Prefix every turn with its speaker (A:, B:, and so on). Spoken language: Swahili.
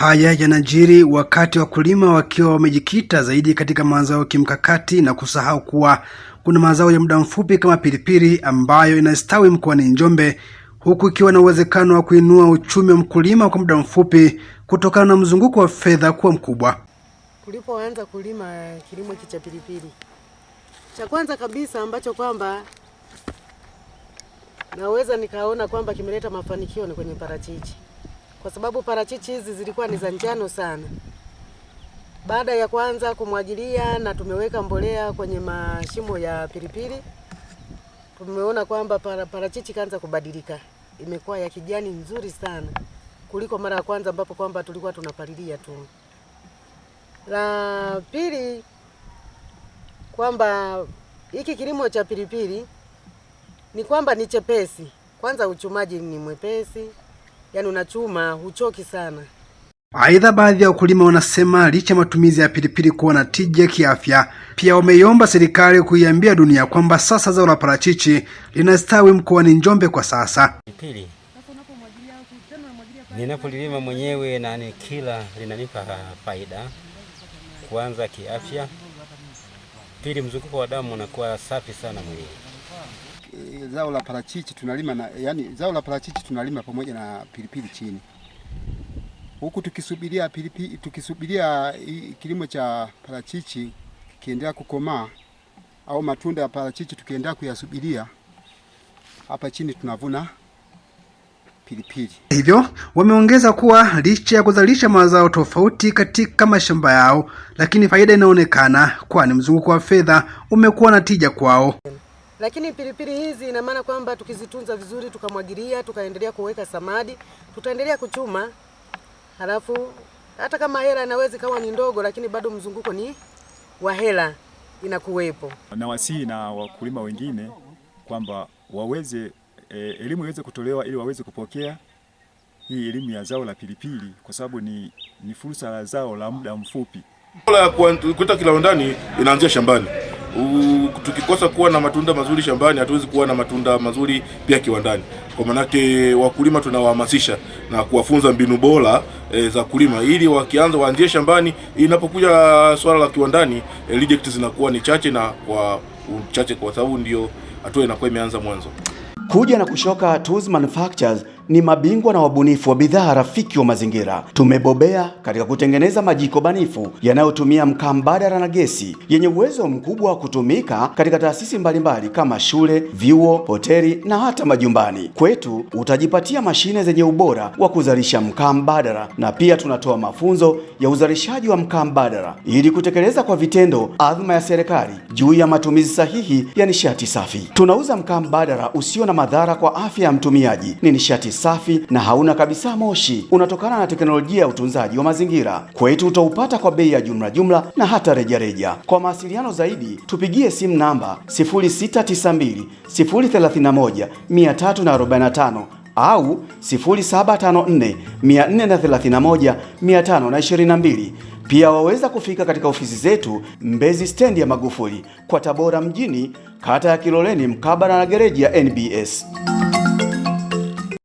A: Haya yanajiri wakati wakulima wakiwa wamejikita zaidi katika mazao kimkakati na kusahau kuwa kuna mazao ya muda mfupi kama pilipili ambayo inastawi mkoani Njombe, huku ikiwa na uwezekano wa kuinua uchumi wa mkulima kwa muda mfupi kutokana na mzunguko wa fedha kuwa mkubwa.
B: Tulipoanza kulima kilimo cha pilipili, cha kwanza kabisa ambacho kwamba naweza nikaona kwamba kimeleta mafanikio ni kwenye parachichi, kwa sababu parachichi hizi zilikuwa ni za njano sana. Baada ya kwanza kumwagilia na tumeweka mbolea kwenye mashimo ya pilipili, tumeona kwamba parachichi kaanza kubadilika, imekuwa ya kijani nzuri sana kuliko mara ya kwanza ambapo kwamba tulikuwa tunapalilia tu. La pili, kwamba hiki kilimo cha pilipili ni kwamba ni chepesi. Kwanza uchumaji ni mwepesi, yani unachuma huchoki sana.
A: Aidha, baadhi ya wakulima wanasema licha matumizi ya pilipili kuwa na tija kiafya, pia wameiomba serikali kuiambia dunia kwamba sasa zao la parachichi linastawi mkoani Njombe kwa sasa.
C: Pilipili ninapolilima mwenyewe na kila linanipa faida, kwanza kiafya, pili mzunguko wa damu unakuwa safi sana mwilini.
D: Zao la parachichi tunalima zao la parachichi tunalima pamoja na pilipili chini, huku tukisubiria kilimo cha parachichi kiendelea kukomaa au matunda ya parachichi tukiendelea kuyasubiria, hapa chini tunavuna pilipili.
A: Hivyo wameongeza kuwa licha ya kuzalisha mazao tofauti katika mashamba yao, lakini faida inaonekana, kwani mzunguko wa fedha umekuwa na tija kwao.
B: Lakini pilipili hizi ina maana kwamba tukizitunza vizuri, tukamwagilia, tukaendelea kuweka samadi, tutaendelea kuchuma. Halafu hata kama hela inaweza kama ni ndogo, lakini bado mzunguko ni wa hela inakuwepo.
E: Na wasii na wakulima wengine kwamba waweze elimu iweze kutolewa ili waweze kupokea hii elimu ya zao la pilipili, kwa sababu ni fursa la zao la muda mfupi.
F: Kuita kiwandani inaanzia shambani. Tukikosa kuwa na matunda mazuri shambani, hatuwezi kuwa na matunda mazuri pia kiwandani. Kwa manake wakulima tunawahamasisha na kuwafunza mbinu bora za kulima, ili wakianza waanzie shambani, inapokuja swala la kiwandani reject zinakuwa ni chache na kwa uchache, kwa sababu ndio hatua inakuwa imeanza mwanzo.
G: Kuja na Kushoka Tools Manufacturers ni mabingwa na wabunifu wa bidhaa rafiki wa mazingira. Tumebobea katika kutengeneza majiko banifu yanayotumia mkaa mbadala na gesi, yenye uwezo mkubwa wa kutumika katika taasisi mbalimbali kama shule, vyuo, hoteli na hata majumbani. Kwetu utajipatia mashine zenye ubora wa kuzalisha mkaa mbadala, na pia tunatoa mafunzo ya uzalishaji wa mkaa mbadala ili kutekeleza kwa vitendo azma ya serikali juu ya matumizi sahihi ya nishati safi. Tunauza mkaa mbadala usio na madhara kwa afya ya mtumiaji. Ni nishati safi na hauna kabisa moshi, unatokana na teknolojia ya utunzaji wa mazingira. Kwetu utaupata kwa bei ya jumla na hata rejareja. Kwa mawasiliano zaidi tupigie simu namba 0692 031 345 au 0754 431 522. Pia waweza kufika katika ofisi zetu Mbezi stendi ya Magufuli kwa Tabora mjini, kata ya Kiloleni mkabala na gereji ya NBS.